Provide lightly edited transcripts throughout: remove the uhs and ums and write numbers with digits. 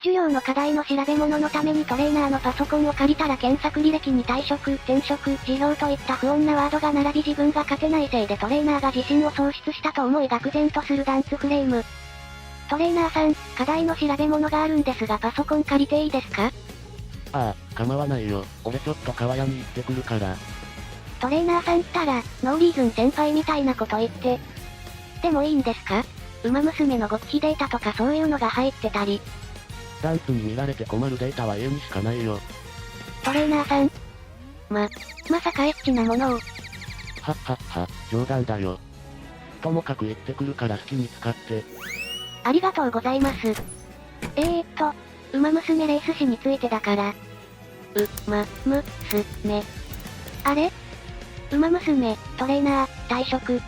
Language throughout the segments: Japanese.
授業の課題の調べ物のためにトレーナーのパソコンを借りたら検索履歴に退職、転職、辞表といった不穏なワードが並び自分が勝てないせいでトレーナーが自信を喪失したと思い愕然とするダンツフレーム。トレーナーさん、課題の調べ物があるんですがパソコン借りていいですか？ああ、構わないよ。俺ちょっと川屋に行ってくるから。トレーナーさんったら、ノーリーズン先輩みたいなこと言って。でもいいんですか？ウマ娘の極秘データとかそういうのが入ってたり。ダンスに見られて困るデータは家にしかないよ。トレーナーさん。まさかエッチなものを。はっはっは、冗談だよ。ともかく行ってくるから好きに使って。ありがとうございます。ウマ娘レース誌についてだから。あれ？ウマ娘、トレーナー、退職。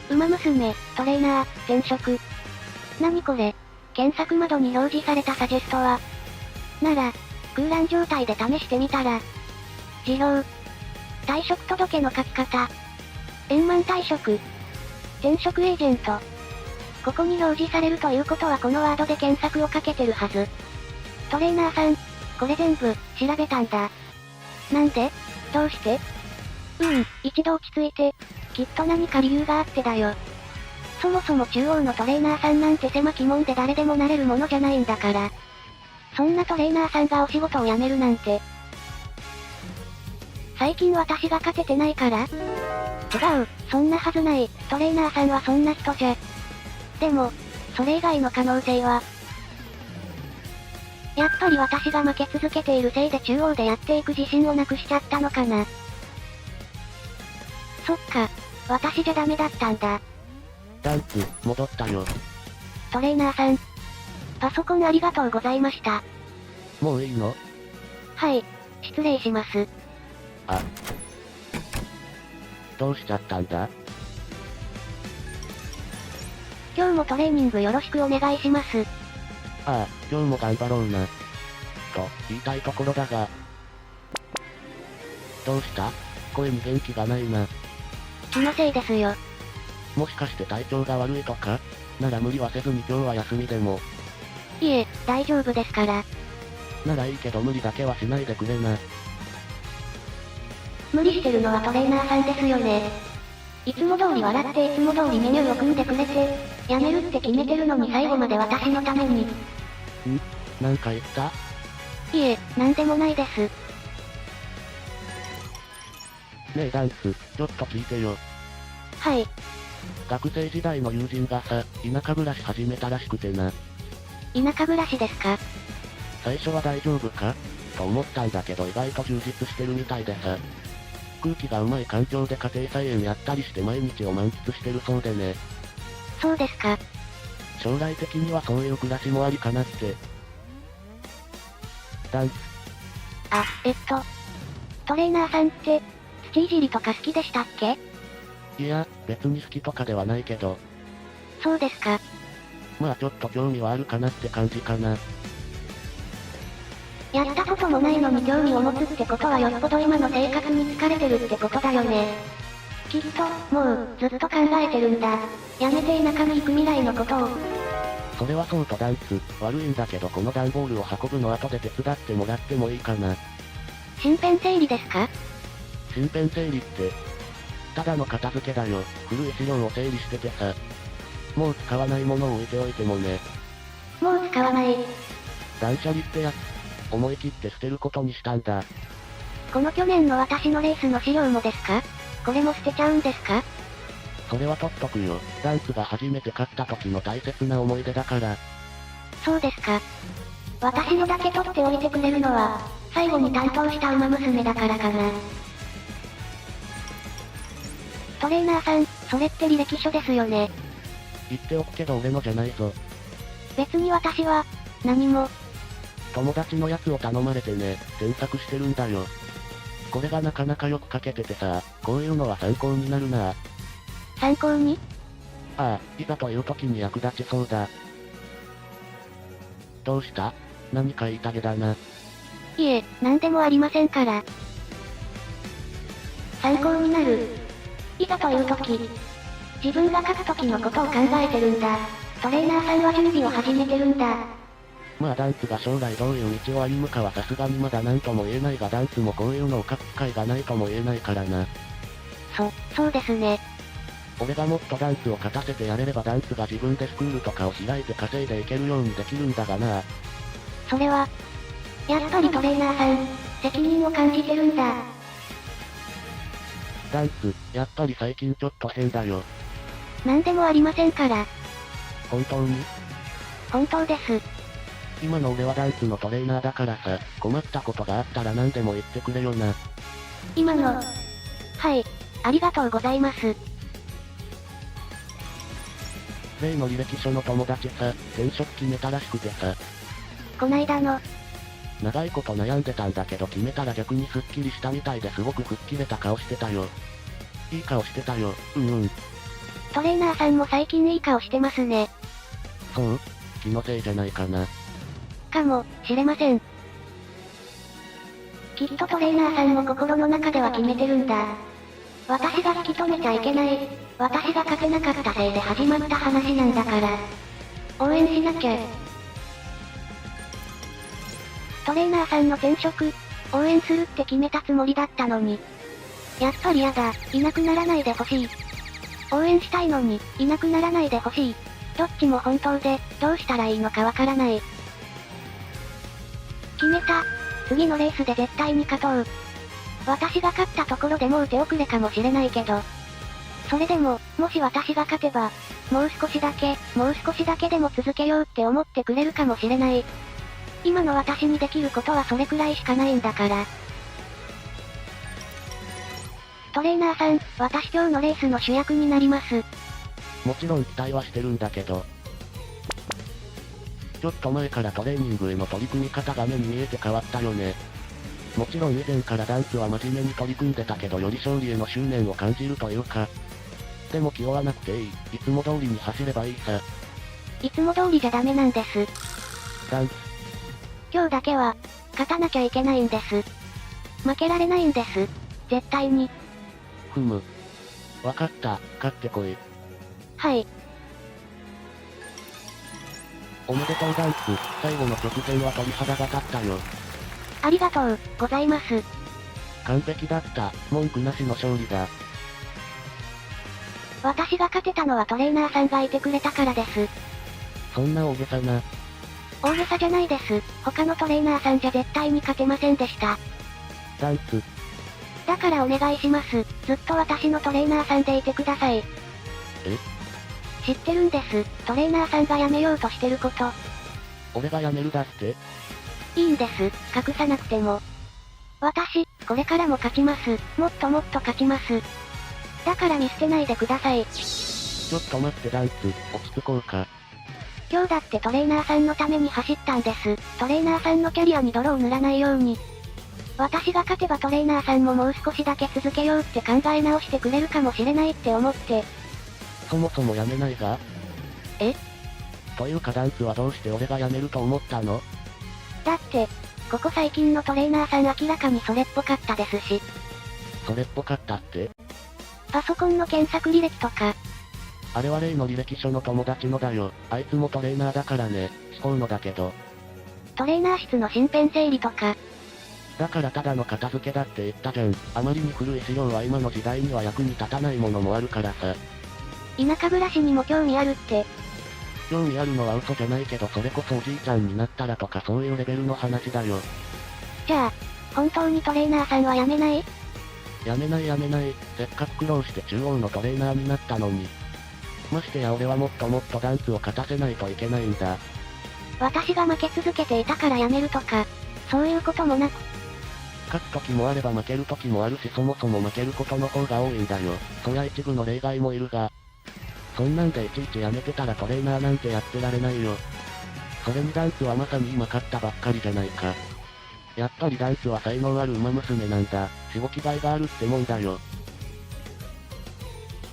ウマ娘、トレーナー、転職。何これ？検索窓に表示されたサジェストは。なら、空欄状態で試してみたら。辞表。退職届の書き方。円満退職。転職エージェント。ここに表示されるということはこのワードで検索をかけてるはず。トレーナーさん、これ全部、調べたんだ。なんで？どうして？一度落ち着いて。きっと何か理由があってだよ。そもそも中央のトレーナーさんなんて狭き門で誰でもなれるものじゃないんだから。そんなトレーナーさんがお仕事を辞めるなんて。最近私が勝ててないから？違う、そんなはずない。トレーナーさんはそんな人じゃ。でも、それ以外の可能性は。やっぱり私が負け続けているせいで中央でやっていく自信をなくしちゃったのかな。そっか、私じゃダメだったんだ。ダンス、戻ったよ。トレーナーさん。パソコンありがとうございました。もういいの？はい、失礼します。あ。どうしちゃったんだ？今日もトレーニングよろしくお願いします。ああ、今日も頑張ろうな。と、言いたいところだが。どうした？声に元気がないな。気のせいですよ。もしかして体調が悪いとか？なら無理はせずに今日は休みでも。いえ、大丈夫ですから。ならいいけど無理だけはしないでくれな。無理してるのはトレーナーさんですよね。いつも通り笑っていつも通りメニューを組んでくれて、やめるって決めてるのに最後まで私のために。なんか言った？いえ、なんでもないです。ねえダンス、ちょっと聞いてよ。はい。学生時代の友人がさ、田舎暮らし始めたらしくてな。田舎暮らしですか？最初は大丈夫かと思ったんだけど意外と充実してるみたいでさ。空気がうまい環境で家庭菜園やったりして毎日を満喫してるそうでね。そうですか。将来的にはそういう暮らしもありかなって。ダンス。トレーナーさんって、土いじりとか好きでしたっけ？いや、別に好きとかではないけど。そうですか。まあちょっと興味はあるかなって感じかな。やったこともないのに興味を持つってことはよっぽど今の生活に疲れてるってことだよね。きっと、もう、ずっと考えてるんだ。やめて田舎に行く未来のことを。それはそうとダンス、悪いんだけどこの段ボールを運ぶの後で手伝ってもらってもいいかな。身辺整理ですか？身辺整理って、ただの片付けだよ。古い資料を整理しててさ。もう使わないものを置いておいてもね。もう使わない。断捨離ってやつ。思い切って捨てることにしたんだ。この去年の私のレースの資料もですか？これも捨てちゃうんですか？それは取っとくよ。ダンスが初めて買った時の大切な思い出だから。そうですか。私のだけ取っておいてくれるのは、最後に担当した馬娘だからかな。トレーナーさん、それって履歴書ですよね。言っておくけど俺のじゃないぞ。別に私は、何も。友達のやつを頼まれてね、添削してるんだよ。これがなかなかよく書けててさ、こういうのは参考になるな。参考に？ああ、いざという時に役立ちそうだ。どうした？何か言いたげだな。いえ、なんでもありませんから。参考になる。いざという時、自分が勝つ時のことを考えてるんだ。トレーナーさんは準備を始めてるんだ。まあダンスが将来どういう道を歩むかはさすがにまだ何とも言えないがダンスもこういうのを書く機会がないとも言えないからな。そうですね。俺がもっとダンスを勝たせてやれればダンスが自分でスクールとかを開いて稼いでいけるようにできるんだがな。それは、やっぱりトレーナーさん、責任を感じてるんだ。ダンス、やっぱり最近ちょっと変だよ。なんでもありませんから。本当に？本当です。今の俺はダンスのトレーナーだからさ、困ったことがあったら何でも言ってくれよな。今の、はい、ありがとうございます。例の履歴書の友達さ、転職決めたらしくてさ、こないだの、長いこと悩んでたんだけど決めたら逆にスッキリしたみたいですごく吹っ切れた顔してたよ。いい顔してたよ、トレーナーさんも最近いい顔してますね。そう？気のせいじゃないかな。かもしれません。きっとトレーナーさんも心の中では決めてるんだ。私が引き止めちゃいけない。私が勝てなかったせいで始まった話なんだから。応援しなきゃ。トレーナーさんの転職、応援するって決めたつもりだったのに。やっぱりやだ、いなくならないでほしい。応援したいのに、いなくならないでほしい。どっちも本当で、どうしたらいいのかわからない。決めた。次のレースで絶対に勝とう。私が勝ったところでもう手遅れかもしれないけど。それでも、もし私が勝てば、もう少しだけでも続けようって思ってくれるかもしれない。今の私にできることはそれくらいしかないんだから。トレーナーさん、私今日のレースの主役になります。もちろん期待はしてるんだけど。ちょっと前からトレーニングへの取り組み方が目に見えて変わったよね。もちろん以前からダンスは真面目に取り組んでたけどより勝利への執念を感じるというか。でも気負わなくていい。いつも通りに走ればいいさ。いつも通りじゃダメなんです。ダンス。今日だけは、勝たなきゃいけないんです。負けられないんです。絶対に。ふむ。わかった、勝ってこい。はい。おめでとうダンス、最後の直線は鳥肌が立ったよ。ありがとう、ございます。完璧だった、文句なしの勝利だ。私が勝てたのはトレーナーさんがいてくれたからです。そんな大げさな。大げさじゃないです。他のトレーナーさんじゃ絶対に勝てませんでした。ダンス。だからお願いします。ずっと私のトレーナーさんでいてください。知ってるんです。トレーナーさんが辞めようとしてること。俺が辞めるだって？いいんです。隠さなくても。私、これからも勝ちます。もっともっと勝ちます。だから見捨てないでください。ちょっと待ってダンス、落ち着こうか。今日だってトレーナーさんのために走ったんです。トレーナーさんのキャリアに泥を塗らないように。私が勝てばトレーナーさんももう少しだけ続けようって考え直してくれるかもしれないって思って。そもそも辞めないが？え？というかダンスはどうして俺が辞めると思ったの？だって、ここ最近のトレーナーさん明らかにそれっぽかったですし。それっぽかったって？パソコンの検索履歴とか。あれは例の履歴書の友達のだよ。あいつもトレーナーだからね、司法のだけど。トレーナー室の身辺整理とか。だからただの片付けだって言ったじゃん。あまりに古い資料は今の時代には役に立たないものもあるからさ。田舎暮らしにも興味あるって。興味あるのは嘘じゃないけどそれこそおじいちゃんになったらとかそういうレベルの話だよ。じゃあ、本当にトレーナーさんは辞めない？辞めない。せっかく苦労して中央のトレーナーになったのに。ましてや俺はもっともっとダンスを勝たせないといけないんだ。私が負け続けていたから辞めるとか、そういうこともなく。勝つ時もあれば負ける時もあるしそもそも負けることの方が多いんだよ。そりゃ一部の例外もいるが。そんなんでいちいちやめてたらトレーナーなんてやってられないよ。それにダンスはまさに今勝ったばっかりじゃないか。やっぱりダンスは才能ある馬娘なんだ。しごきがいがあるってもんだよ。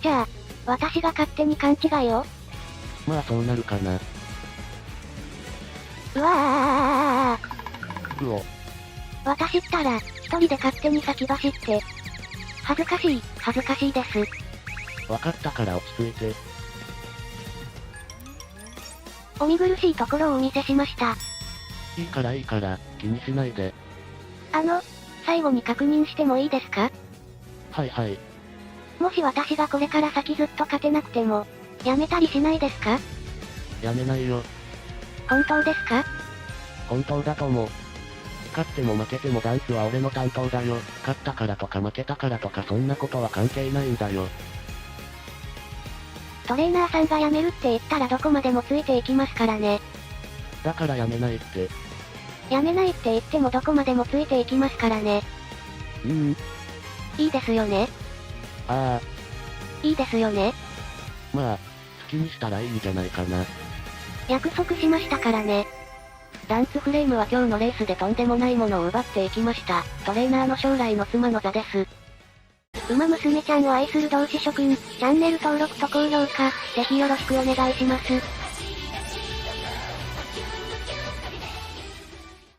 じゃあ、私が勝手に勘違いを？まあそうなるかな。うわー。うお。私ったら、一人で勝手に先走って。恥ずかしいです。わかったから落ち着いて。お見苦しいところをお見せしました。いいから、気にしないで。最後に確認してもいいですか？はいはい。もし私がこれから先ずっと勝てなくても、やめたりしないですか？やめないよ。本当ですか？本当だと思う。勝っても負けてもダンスは俺の担当だよ。勝ったからとか負けたからとかそんなことは関係ないんだよ。トレーナーさんが辞めるって言ったらどこまでもついていきますからね。だからやめないって。辞めないって言ってもどこまでもついていきますからね。いいですよね？ああ。いいですよね？まあ、好きにしたらいいんじゃないかな。約束しましたからね。ダンスフレームは今日のレースでとんでもないものを奪っていきました。トレーナーの将来の妻の座です。ウマ娘ちゃんを愛する同志諸君、チャンネル登録と高評価、ぜひよろしくお願いします。